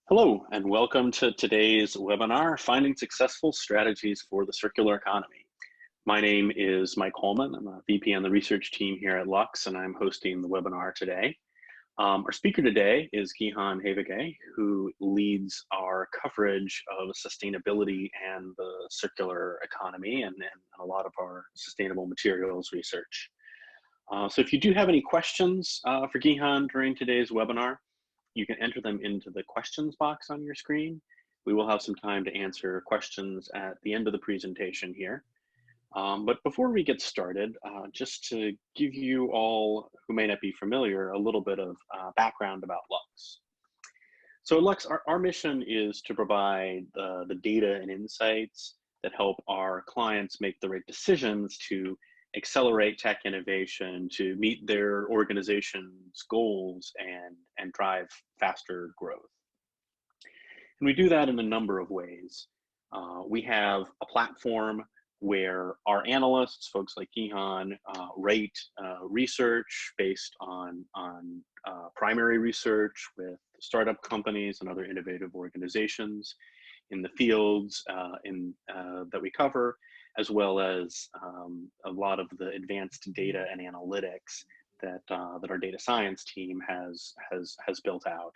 Hello, and welcome to today's webinar, Finding Successful Strategies for the Circular Economy. My name is Mike Holman. I'm a VP on the research team here at Lux, and I'm hosting the webinar today. Our speaker today is Gihan Havige, who leads our coverage of sustainability and the circular economy and a lot of our sustainable materials research. So if you do have any questions for Gihan during today's webinar, you can enter them into the questions box on your screen. We will have some time to answer questions at the end of the presentation here. But before we get started, just to give you all who may not be familiar a little bit of background about Lux. So Lux, our mission is to provide the data and insights that help our clients make the right decisions to accelerate tech innovation, to meet their organization's goals and drive faster growth. And we do that in a number of ways. We have a platform where our analysts, folks like Gihan, rate research based on primary research with startup companies and other innovative organizations in the fields that we cover, as well as a lot of the advanced data and analytics that our data science team has built out.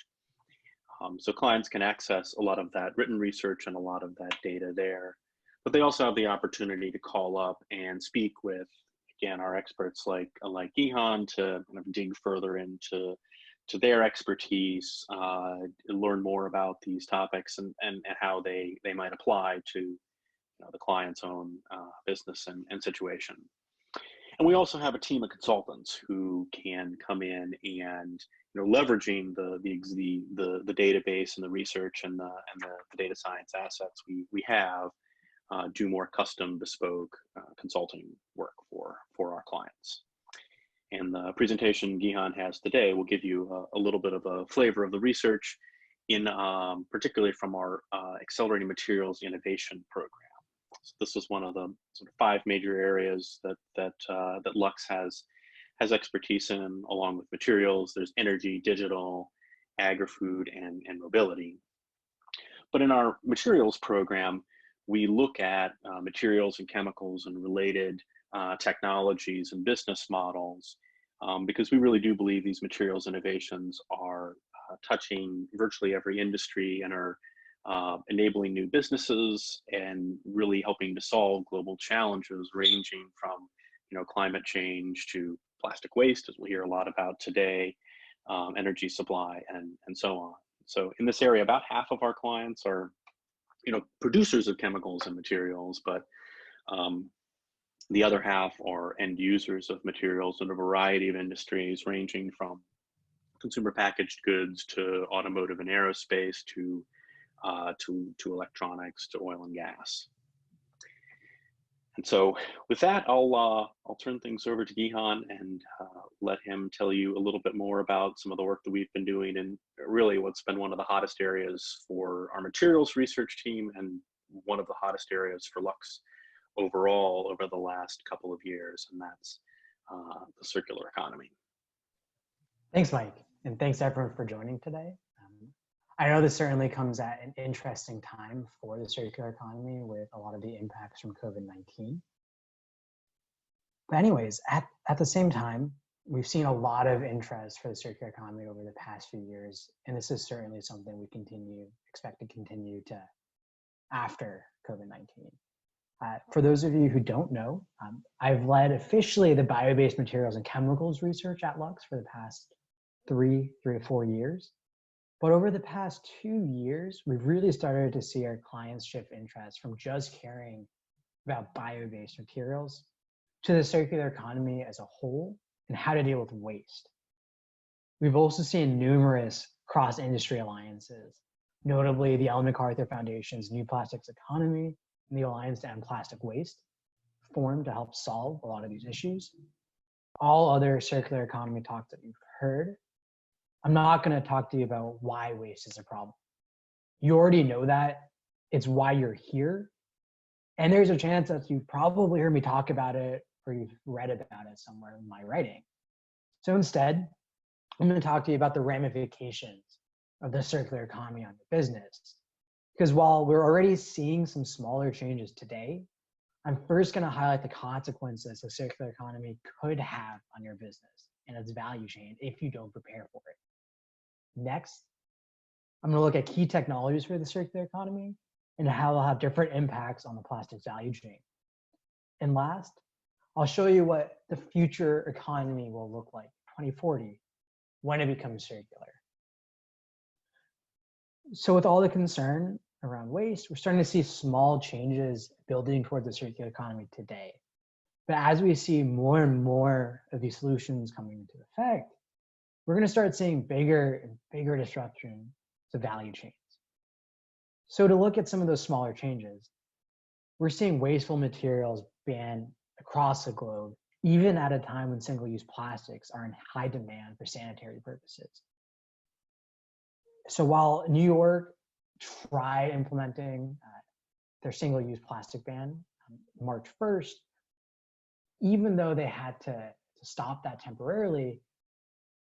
So clients can access a lot of that written research and a lot of that data there, but they also have the opportunity to call up and speak with, again, our experts like Gihan to kind of dig further into their expertise, learn more about these topics and how they might apply to the client's own business and situation. And we also have a team of consultants who can come in and leveraging the database and the research and the data science assets we have, do more custom bespoke consulting work for our clients. And the presentation Gihan has today will give you a little bit of a flavor of the research in particularly from our Accelerating Materials Innovation Program. So this is one of the sort of 5 major areas that Lux has expertise in, along with materials. There's energy, digital, agri-food, and mobility. But in our materials program, we look at materials and chemicals and related technologies and business models because we really do believe these materials innovations are touching virtually every industry and are enabling new businesses and really helping to solve global challenges ranging from climate change to plastic waste, as we'll hear a lot about today, energy supply, and so on. So in this area, about half of our clients are producers of chemicals and materials, but the other half are end users of materials in a variety of industries ranging from consumer packaged goods to automotive and aerospace to electronics, to oil and gas. And so with that, I'll turn things over to Gihan and let him tell you a little bit more about some of the work that we've been doing and really what's been one of the hottest areas for our materials research team and one of the hottest areas for Lux overall over the last couple of years, and that's the circular economy. Thanks, Mike, and thanks everyone for joining today. I know this certainly comes at an interesting time for the circular economy with a lot of the impacts from COVID-19. But anyways, at the same time, we've seen a lot of interest for the circular economy over the past few years, and this is certainly something we expect to continue to after COVID-19. For those of you who don't know, I've led officially the bio-based materials and chemicals research at Lux for the past three to 4 years. But over the past 2 years, we've really started to see our clients shift interest from just caring about bio-based materials to the circular economy as a whole and how to deal with waste. We've also seen numerous cross-industry alliances, notably the Ellen MacArthur Foundation's New Plastics Economy and the Alliance to End Plastic Waste, formed to help solve a lot of these issues. All other circular economy talks that you've heard, I'm not going to talk to you about why waste is a problem. You already know that. It's why you're here. And there's a chance that you've probably heard me talk about it or you've read about it somewhere in my writing. So instead, I'm going to talk to you about the ramifications of the circular economy on your business. Because while we're already seeing some smaller changes today, I'm first going to highlight the consequences the circular economy could have on your business and its value chain if you don't prepare for it. Next, I'm going to look at key technologies for the circular economy and how they'll have different impacts on the plastics value chain. And last, I'll show you what the future economy will look like 2040 when it becomes circular. So with all the concern around waste, we're starting to see small changes building towards the circular economy today. But as we see more and more of these solutions coming into effect, we're going to start seeing bigger and bigger disruption to value chains. So to look at some of those smaller changes, we're seeing wasteful materials banned across the globe, even at a time when single-use plastics are in high demand for sanitary purposes. So while New York tried implementing their single-use plastic ban March 1st, even though they had to stop that temporarily,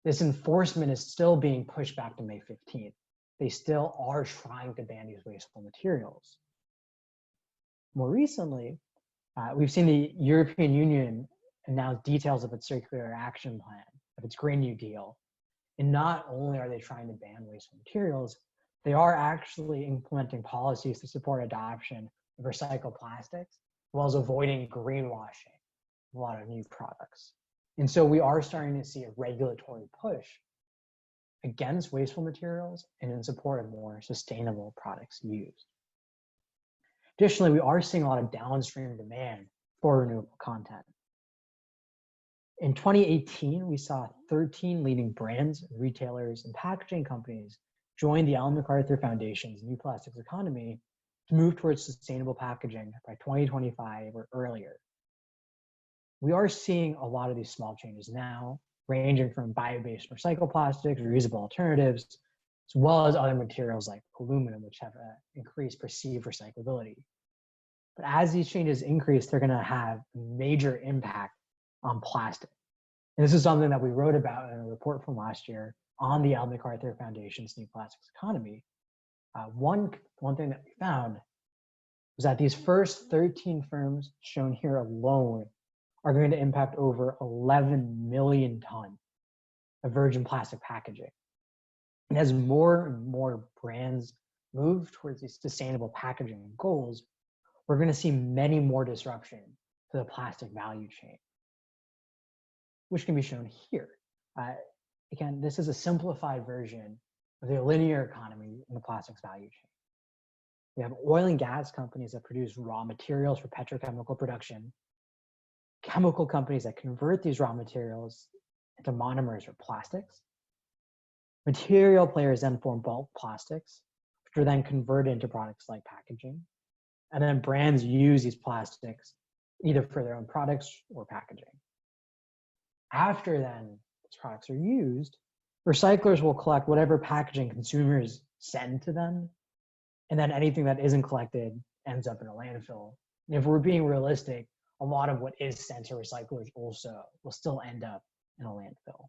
this enforcement is still being pushed back to May 15th. They still are trying to ban these wasteful materials. More recently, we've seen the European Union announce details of its circular action plan, of its Green New Deal. And not only are they trying to ban wasteful materials, they are actually implementing policies to support adoption of recycled plastics, as well as avoiding greenwashing of a lot of new products. And so we are starting to see a regulatory push against wasteful materials and in support of more sustainable products used. Additionally, we are seeing a lot of downstream demand for renewable content. In 2018, we saw 13 leading brands, retailers, and packaging companies join the Ellen MacArthur Foundation's New Plastics Economy to move towards sustainable packaging by 2025 or earlier. We are seeing a lot of these small changes now, ranging from bio-based recycled plastics, reusable alternatives, as well as other materials like aluminum, which have increased perceived recyclability. But as these changes increase, they're going to have a major impact on plastic. And this is something that we wrote about in a report from last year on the Ellen MacArthur Foundation's New Plastics Economy. One thing that we found was that these first 13 firms shown here alone are going to impact over 11 million tons of virgin plastic packaging. And as more and more brands move towards these sustainable packaging goals, we're going to see many more disruption to the plastic value chain, which can be shown here. Again, this is a simplified version of the linear economy in the plastics value chain. We have oil and gas companies that produce raw materials for petrochemical production, chemical companies that convert these raw materials into monomers or plastics. Material players then form bulk plastics, which are then converted into products like packaging. And then brands use these plastics either for their own products or packaging. After then these products are used, recyclers will collect whatever packaging consumers send to them, and then anything that isn't collected ends up in a landfill. And if we're being realistic, a lot of what is sent to recyclers also will still end up in a landfill.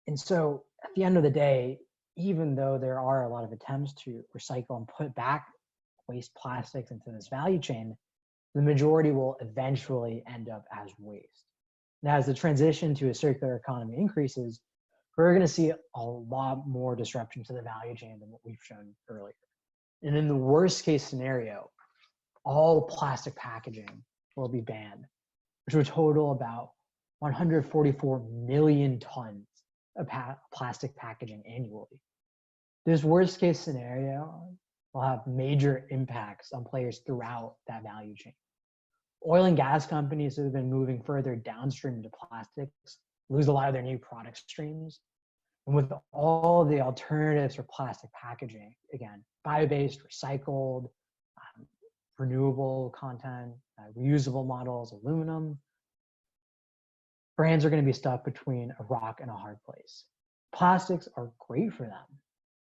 And so at the end of the day, even though there are a lot of attempts to recycle and put back waste plastics into this value chain, the majority will eventually end up as waste. Now, as the transition to a circular economy increases, we're going to see a lot more disruption to the value chain than what we've shown earlier. And in the worst case scenario, all plastic packaging will be banned, which would total about 144 million tons of plastic packaging annually. This worst case scenario will have major impacts on players throughout that value chain. Oil and gas companies that have been moving further downstream into plastics lose a lot of their new product streams. And with all the alternatives for plastic packaging, again, bio-based, recycled, renewable content, reusable models, aluminum, brands are going to be stuck between a rock and a hard place. Plastics are great for them.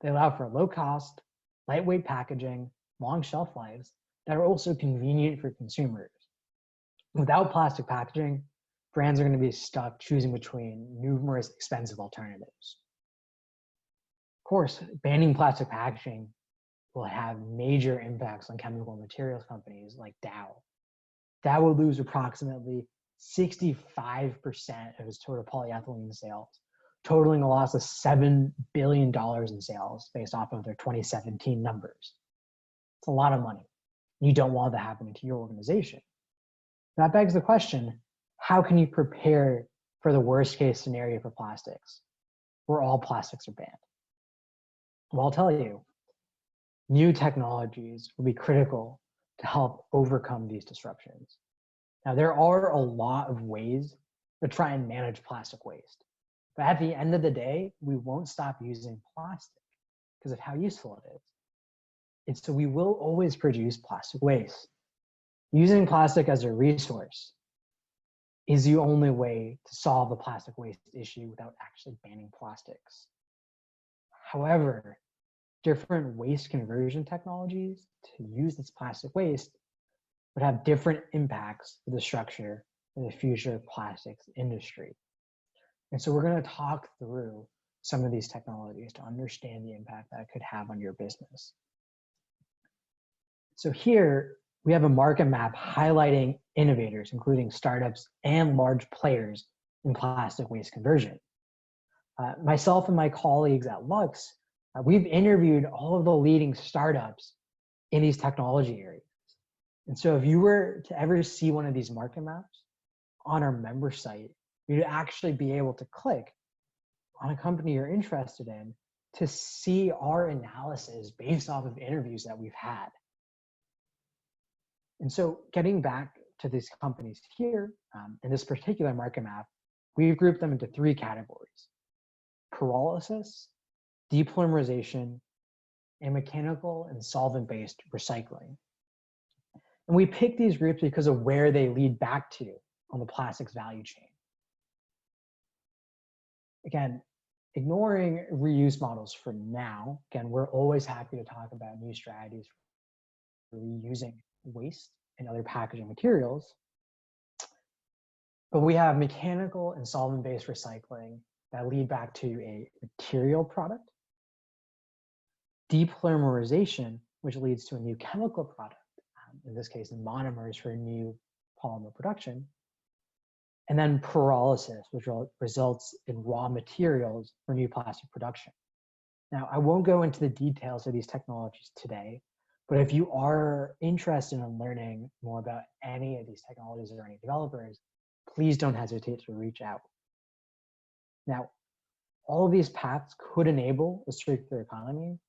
They allow for low cost, lightweight packaging, long shelf lives that are also convenient for consumers. Without plastic packaging, brands are going to be stuck choosing between numerous expensive alternatives. course, banning plastic packaging will have major impacts on chemical and materials companies like Dow. Dow will lose approximately 65% of its total polyethylene sales, totaling a loss of $7 billion in sales based off of their 2017 numbers. It's a lot of money. You don't want that happening to your organization. That begs the question, how can you prepare for the worst case scenario for plastics, where all plastics are banned? Well, I'll tell you, new technologies will be critical to help overcome these disruptions. Now, there are a lot of ways to try and manage plastic waste. But at the end of the day, we won't stop using plastic because of how useful it is. And so we will always produce plastic waste. Using plastic as a resource is the only way to solve the plastic waste issue without actually banning plastics. However, different waste conversion technologies to use this plastic waste would have different impacts for the structure of the future plastics industry. And so we're going to talk through some of these technologies to understand the impact that it could have on your business. So here we have a market map highlighting innovators, including startups and large players in plastic waste conversion. Myself and my colleagues at Lux, we've interviewed all of the leading startups in these technology areas. And so if you were to ever see one of these market maps on our member site, you'd actually be able to click on a company you're interested in to see our analysis based off of interviews that we've had. And so getting back to these companies here, in this particular market map, we've grouped them into three categories: pyrolysis, depolymerization, and mechanical and solvent-based recycling. And we picked these groups because of where they lead back to on the plastics value chain. Again, ignoring reuse models for now, again, we're always happy to talk about new strategies for reusing waste and other packaging materials. But we have mechanical and solvent-based recycling that lead back to a material product, depolymerization, which leads to a new chemical product, in this case, monomers for a new polymer production, and then pyrolysis, which results in raw materials for new plastic production. Now, I won't go into the details of these technologies today, but if you are interested in learning more about any of these technologies or any developers, please don't hesitate to reach out. Now, all of these paths could enable a circular economy,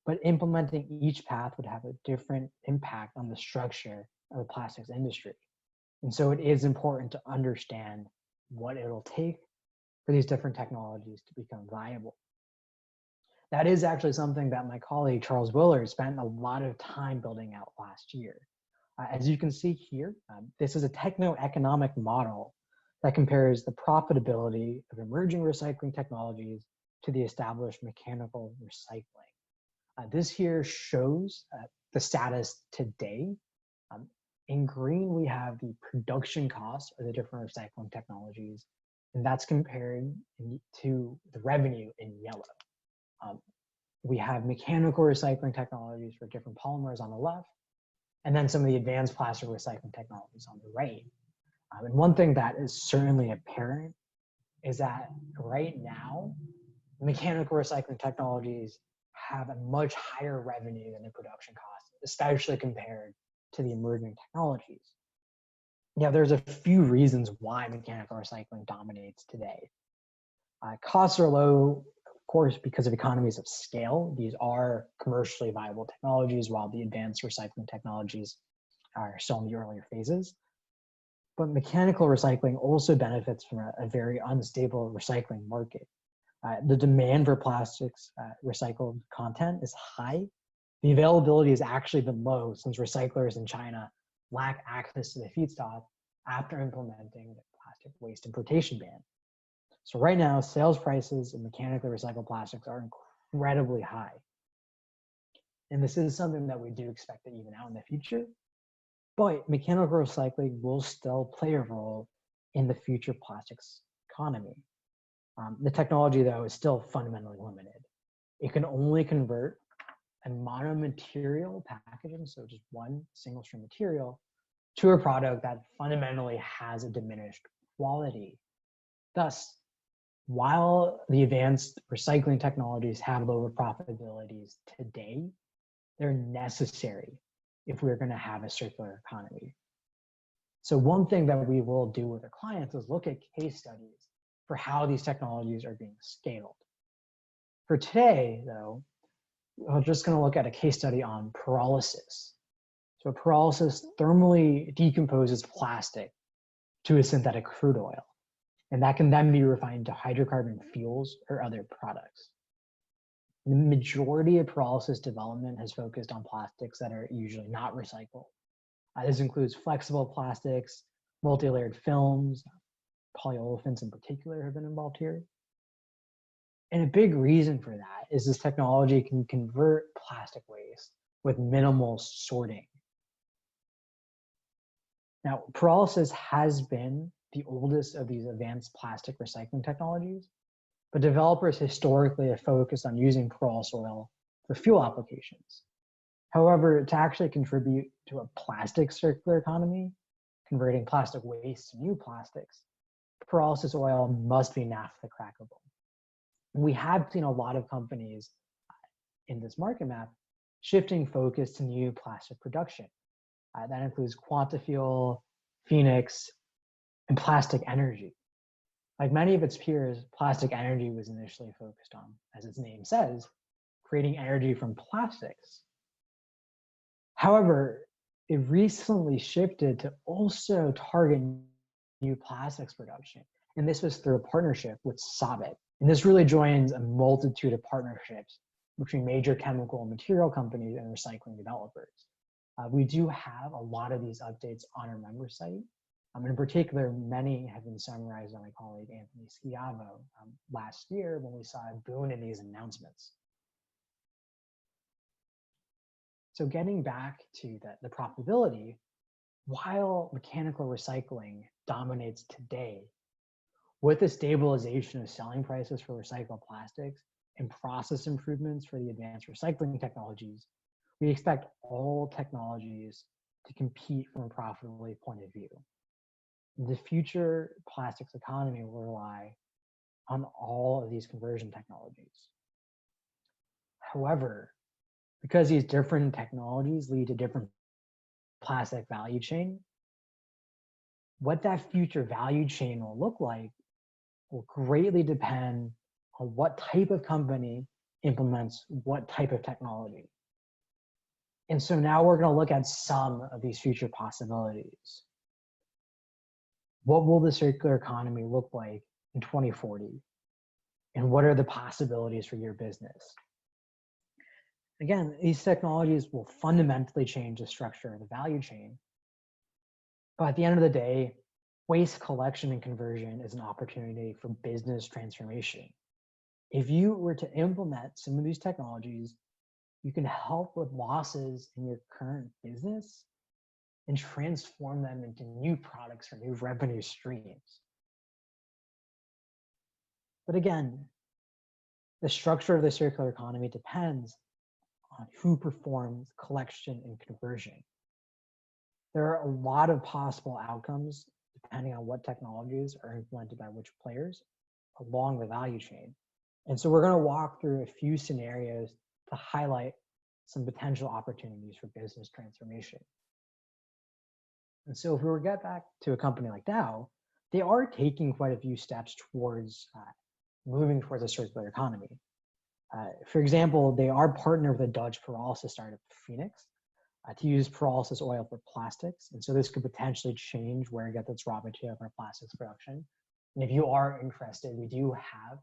but implementing each path would have a different impact on the structure of the plastics industry. And so it is important to understand what it'll take for these different technologies to become viable. That is actually something that my colleague, Charles Willard, spent a lot of time building out last year. As you can see here, this is a techno-economic model that compares the profitability of emerging recycling technologies to the established mechanical recycling. This here shows the status today. In green, we have the production costs of the different recycling technologies, and that's compared to the revenue in yellow. We have mechanical recycling technologies for different polymers on the left, and then some of the advanced plastic recycling technologies on the right. And one thing that is certainly apparent is that right now, mechanical recycling technologies have a much higher revenue than the production costs, especially compared to the emerging technologies. Now, there's a few reasons why mechanical recycling dominates today. Costs are low, of course, because of economies of scale. These are commercially viable technologies, while the advanced recycling technologies are still in the earlier phases. But mechanical recycling also benefits from a very unstable recycling market. The demand for plastics recycled content is high. The availability has actually been low since recyclers in China lack access to the feedstock after implementing the plastic waste importation ban. So right now, sales prices of mechanically recycled plastics are incredibly high. And this is something that we do expect to even out in the future. But mechanical recycling will still play a role in the future plastics economy. The technology, though, is still fundamentally limited. It can only convert a monomaterial packaging, so just one single stream material, to a product that fundamentally has a diminished quality. Thus, while the advanced recycling technologies have lower profitabilities today, they're necessary if we're going to have a circular economy. So one thing that we will do with our clients is look at case studies for how these technologies are being scaled. For today, though, we're just going to look at a case study on pyrolysis. So pyrolysis thermally decomposes plastic to a synthetic crude oil, and that can then be refined to hydrocarbon fuels or other products. The majority of pyrolysis development has focused on plastics that are usually not recycled. This includes flexible plastics, multi-layered films, polyolefins in particular have been involved here. And a big reason for that is this technology can convert plastic waste with minimal sorting. Now, pyrolysis has been the oldest of these advanced plastic recycling technologies, but developers historically have focused on using pyrolysis oil for fuel applications. However, to actually contribute to a plastic circular economy, converting plastic waste to new plastics, pyrolysis oil must be naphtha crackable. We have seen a lot of companies in this market map shifting focus to new plastic production. That includes Quantafuel, Phoenix, and Plastic Energy. Like many of its peers, Plastic Energy was initially focused on, as its name says, creating energy from plastics. However, it recently shifted to also target new plastics production. And this was through a partnership with Sabit. And this really joins a multitude of partnerships between major chemical and material companies and recycling developers. We do have a lot of these updates on our member site. In particular, many have been summarized by my colleague Anthony Schiavo last year when we saw a boon in these announcements. So getting back to the profitability, while mechanical recycling dominates today, with the stabilization of selling prices for recycled plastics and process improvements for the advanced recycling technologies, we expect all technologies to compete from a profitability point of view. The future plastics economy will rely on all of these conversion technologies. However, because these different technologies lead to different plastic value chain, what that future value chain will look like will greatly depend on what type of company implements what type of technology. And so now we're going to look at some of these future possibilities. What will the circular economy look like in 2040? And what are the possibilities for your business? Again, these technologies will fundamentally change the structure of the value chain. But at the end of the day, waste collection and conversion is an opportunity for business transformation. If you were to implement some of these technologies, you can help with losses in your current business and transform them into new products or new revenue streams. But again, the structure of the circular economy depends on who performs collection and conversion. There are a lot of possible outcomes depending on what technologies are implemented by which players along the value chain. And so we're going to walk through a few scenarios to highlight some potential opportunities for business transformation. And so if we were to get back to a company like Dow, they are taking quite a few steps towards moving towards a circular economy. For example, they are partnered with a Dutch pyrolysis startup, Phoenix, to use pyrolysis oil for plastics. And so this could potentially change where it gets its raw material for plastics production. And if you are interested, we do have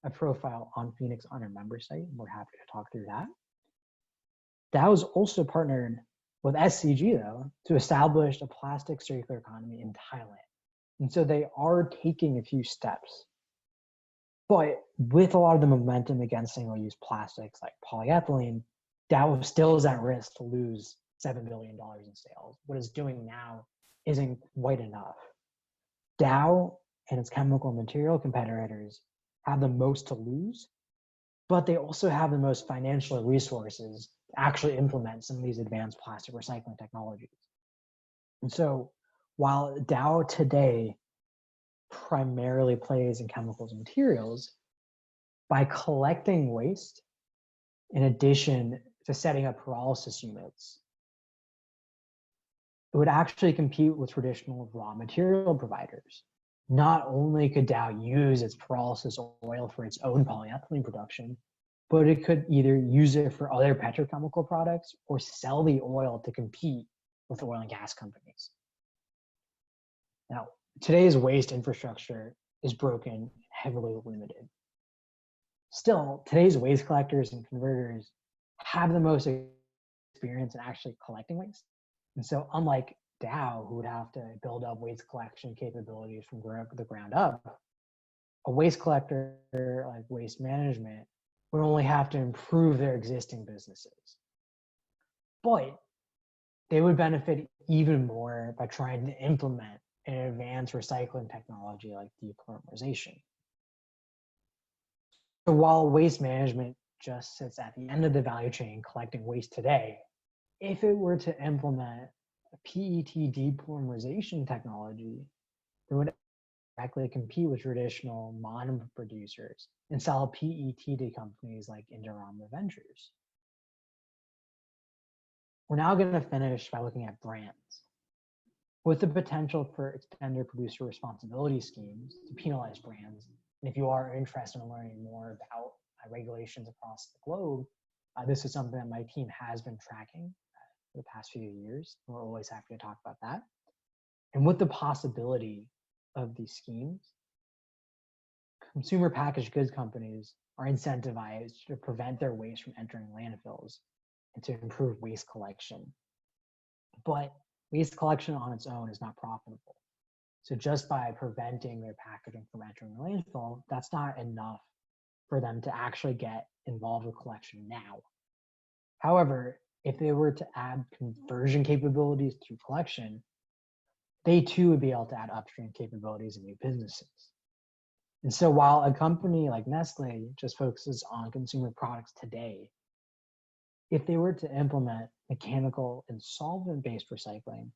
a profile on Phoenix on our member site, and we're happy to talk through that. Dow is also partnered with SCG, though, to establish a plastic circular economy in Thailand. And so they are taking a few steps. But with a lot of the momentum against single-use plastics like polyethylene, Dow still is at risk to lose $7 billion in sales. What it's doing now isn't quite enough. Dow and its chemical and material competitors have the most to lose, but they also have the most financial resources to actually implement some of these advanced plastic recycling technologies. And so while Dow today primarily plays in chemicals and materials, by collecting waste, in addition to setting up pyrolysis units, it would actually compete with traditional raw material providers. Not only could Dow use its pyrolysis oil for its own polyethylene production, but it could either use it for other petrochemical products or sell the oil to compete with oil and gas companies. Now, today's waste infrastructure is broken and heavily limited. Still, today's waste collectors and converters have the most experience in actually collecting waste. And so unlike Dow, who would have to build up waste collection capabilities from the ground up, a waste collector like Waste Management would only have to improve their existing businesses. But they would benefit even more by trying to implement an advanced recycling technology like depolymerization. So while Waste Management just sits at the end of the value chain collecting waste today, if it were to implement a PET depolymerization technology, it would directly compete with traditional monomer producers and sell PET to companies like Indorama Ventures. We're now going to finish by looking at brands. With the potential for extended producer responsibility schemes to penalize brands, and if you are interested in learning more about regulations across the globe, this is something that my team has been tracking for the past few years. We're always happy to talk about that. And with the possibility of these schemes, consumer packaged goods companies are incentivized to prevent their waste from entering landfills and to improve waste collection. But waste collection on its own is not profitable. So just by preventing their packaging from entering the landfill, that's not enough for them to actually get involved with collection now. However, if they were to add conversion capabilities to collection, they too would be able to add upstream capabilities in new businesses. And so while a company like Nestle just focuses on consumer products today, if they were to implement mechanical and solvent-based recycling,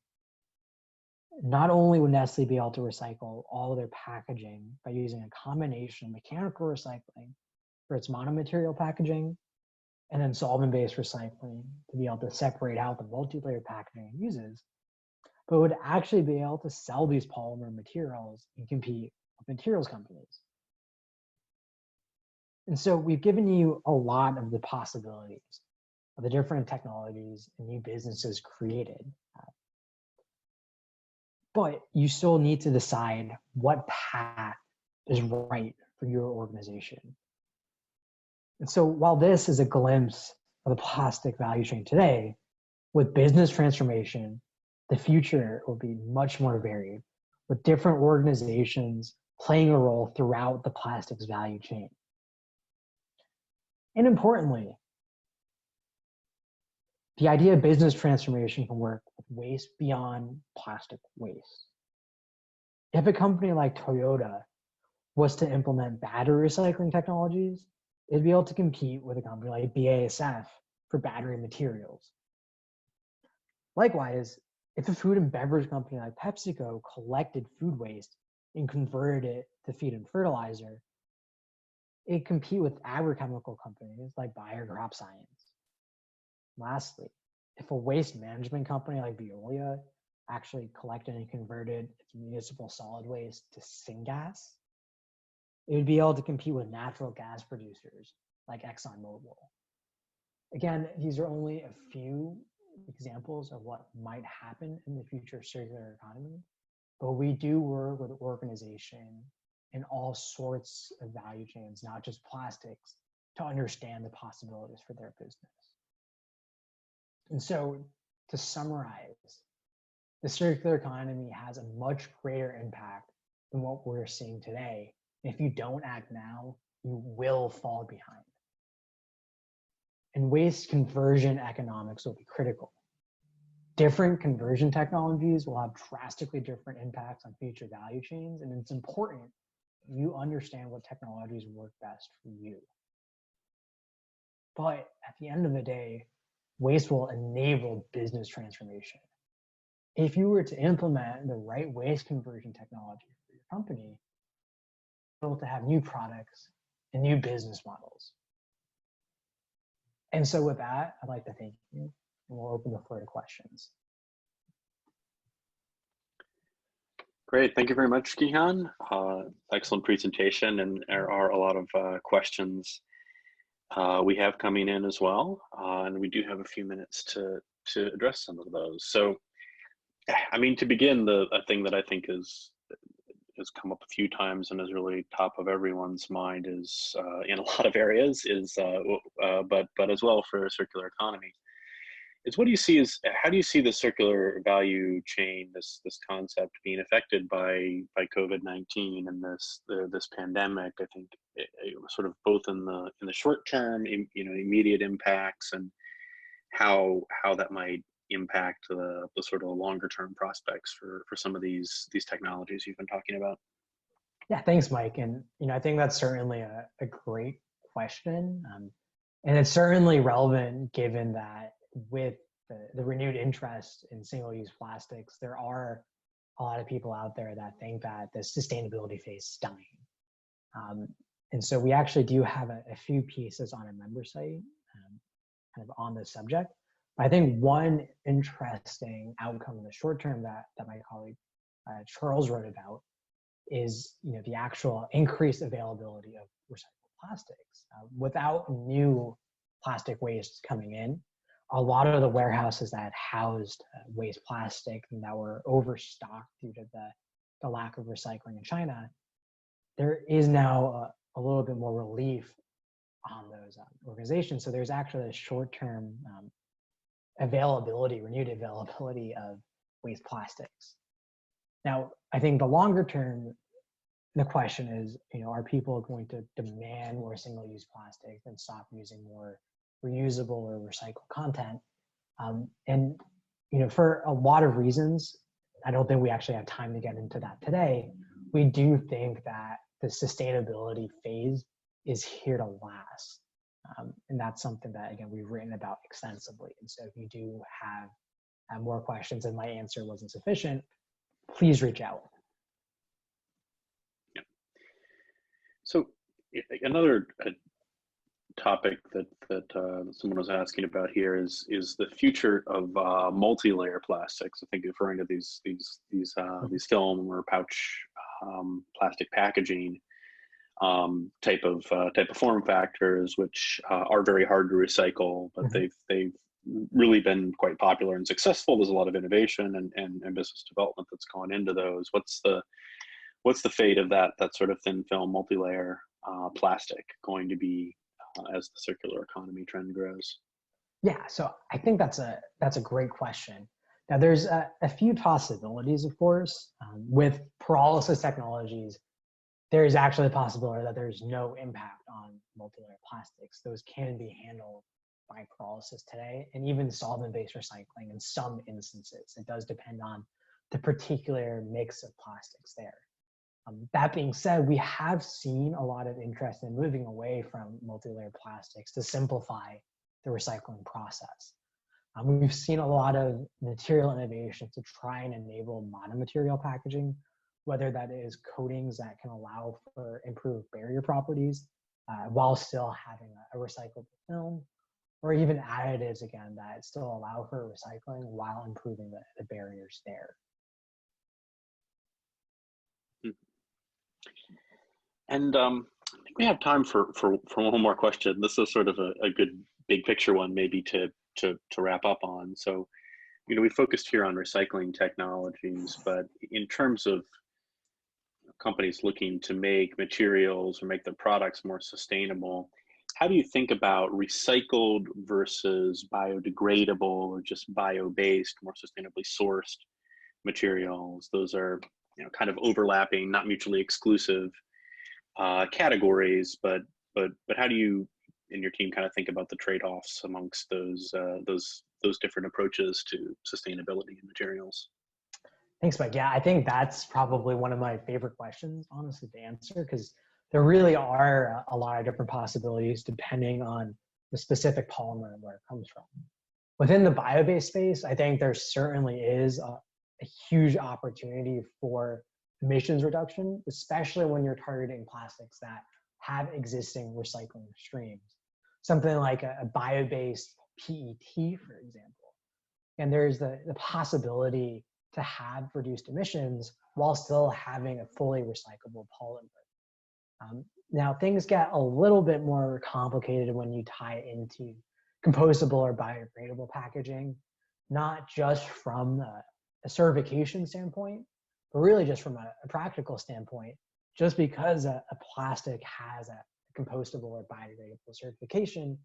not only would Nestle be able to recycle all of their packaging by using a combination of mechanical recycling for its monomaterial packaging and then solvent-based recycling to be able to separate out the multi-layer packaging it uses, but would actually be able to sell these polymer materials and compete with materials companies. And so we've given you a lot of the possibilities of the different technologies and new businesses created. But you still need to decide what path is right for your organization. And so while this is a glimpse of the plastic value chain today, with business transformation, the future will be much more varied, with different organizations playing a role throughout the plastics value chain. And importantly, the idea of business transformation can work with waste beyond plastic waste. If a company like Toyota was to implement battery recycling technologies, it'd be able to compete with a company like BASF for battery materials. Likewise, if a food and beverage company like PepsiCo collected food waste and converted it to feed and fertilizer, it'd compete with agrochemical companies like Bayer Crop Science. Lastly, if a waste management company like Veolia actually collected and converted its municipal solid waste to syngas, it would be able to compete with natural gas producers like ExxonMobil. Again, these are only a few examples of what might happen in the future circular economy, but we do work with organizations in all sorts of value chains, not just plastics, to understand the possibilities for their business. And so to summarize, the circular economy has a much greater impact than what we're seeing today. If you don't act now, you will fall behind. And waste conversion economics will be critical. Different conversion technologies will have drastically different impacts on future value chains, and it's important you understand what technologies work best for you. But at the end of the day, waste will enable business transformation. If you were to implement the right waste conversion technology for your company, you're able to have new products and new business models. And so with that, I'd like to thank you, and we'll open the floor to questions. Great, thank you very much, Gihan. Excellent presentation, and there are a lot of questions we have coming in as well, and we do have a few minutes to address some of those. So, I mean, to begin, a thing that I think has come up a few times and is really top of everyone's mind is in a lot of areas is, but as well for a circular economy, is what do you see as, how do you see the circular value chain, this concept being affected by COVID-19 and this pandemic? I think it was sort of both in the short term, immediate impacts, and how that might impact the sort of longer term prospects for some of these technologies you've been talking about. Yeah, thanks, Mike. And I think that's certainly a great question, and it's certainly relevant given that with the renewed interest in single-use plastics, there are a lot of people out there that think that the sustainability phase is dying. And so we actually do have a few pieces on our member site kind of on this subject. But I think one interesting outcome in the short term that my colleague Charles wrote about is the actual increased availability of recycled plastics. Without new plastic waste coming in, a lot of the warehouses that housed waste plastic and that were overstocked due to the lack of recycling in China, there is now a little bit more relief on those organizations. So there's actually a short-term renewed availability of waste plastics. Now, I think the longer term, the question is, are people going to demand more single-use plastic and stop using more reusable or recycled content? And for a lot of reasons, I don't think we actually have time to get into that today. We do think that the sustainability phase is here to last. And that's something that, again, we've written about extensively. And so if you do have more questions and my answer wasn't sufficient, please reach out. Yeah. So another topic that someone was asking about here is the future of multi-layer plastics. I think referring to these film or pouch plastic packaging type of form factors, which are very hard to recycle, but they've really been quite popular and successful. There's a lot of innovation and business development that's gone into those. What's the fate of that sort of thin film multi-layer plastic going to be as the circular economy trend grows? Yeah, so I think that's a great question. Now, there's a few possibilities, of course. With pyrolysis technologies, there is actually a possibility that there's no impact on multi-layer plastics. Those can be handled by pyrolysis today, and even solvent-based recycling in some instances. It does depend on the particular mix of plastics there. That being said, we have seen a lot of interest in moving away from multi-layer plastics to simplify the recycling process. We've seen a lot of material innovation to try and enable monomaterial packaging, whether that is coatings that can allow for improved barrier properties while still having a recyclable film, or even additives, again, that still allow for recycling while improving the barriers there. And I think we have time for one more question. This is sort of a good big picture one, maybe to wrap up on. So, we focused here on recycling technologies, but in terms of companies looking to make materials or make their products more sustainable, how do you think about recycled versus biodegradable or just bio-based, more sustainably sourced materials? Those are kind of overlapping, not mutually exclusive categories, but how do you and your team kind of think about the trade-offs amongst those different approaches to sustainability in materials? Thanks, Mike. Yeah, I think that's probably one of my favorite questions, honestly, to answer, because there really are a lot of different possibilities depending on the specific polymer and where it comes from. Within the bio-based space, I think there certainly is a huge opportunity for emissions reduction, especially when you're targeting plastics that have existing recycling streams. Something like a bio-based PET, for example. And there's the possibility to have reduced emissions while still having a fully recyclable polymer. Now, things get a little bit more complicated when you tie into compostable or biodegradable packaging, not just from a certification standpoint, but really just from a practical standpoint. Just because a plastic has a compostable or biodegradable certification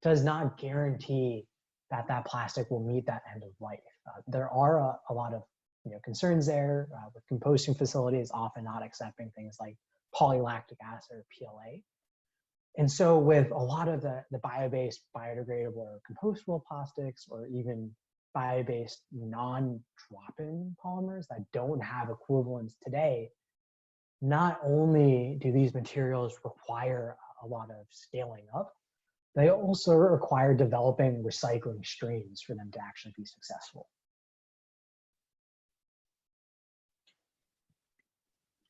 does not guarantee that that plastic will meet that end of life. There are a lot of concerns there with composting facilities often not accepting things like polylactic acid or PLA. And so with a lot of the bio-based, biodegradable or compostable plastics, or even bio-based non-drop-in polymers that don't have equivalents today, not only do these materials require a lot of scaling up, they also require developing recycling streams for them to actually be successful.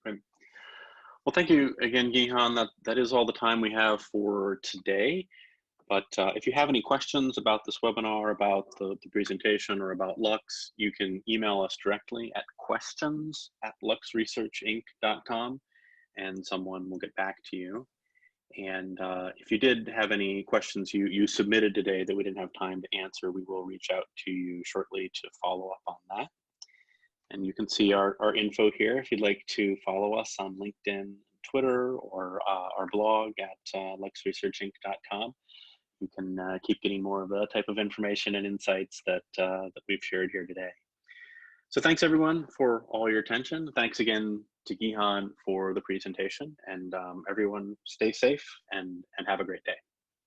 Great. Well, thank you again, Gihan. That is all the time we have for today. But if you have any questions about this webinar, about the presentation, or about Lux, you can email us directly at questions@luxresearchinc.com, and someone will get back to you. And if you did have any questions you submitted today that we didn't have time to answer, we will reach out to you shortly to follow up on that. And you can see our info here if you'd like to follow us on LinkedIn, Twitter, or our blog at luxresearchinc.com. You can keep getting more of the type of information and insights that we've shared here today. So thanks everyone for all your attention. Thanks again to Gihan for the presentation, and everyone stay safe and have a great day.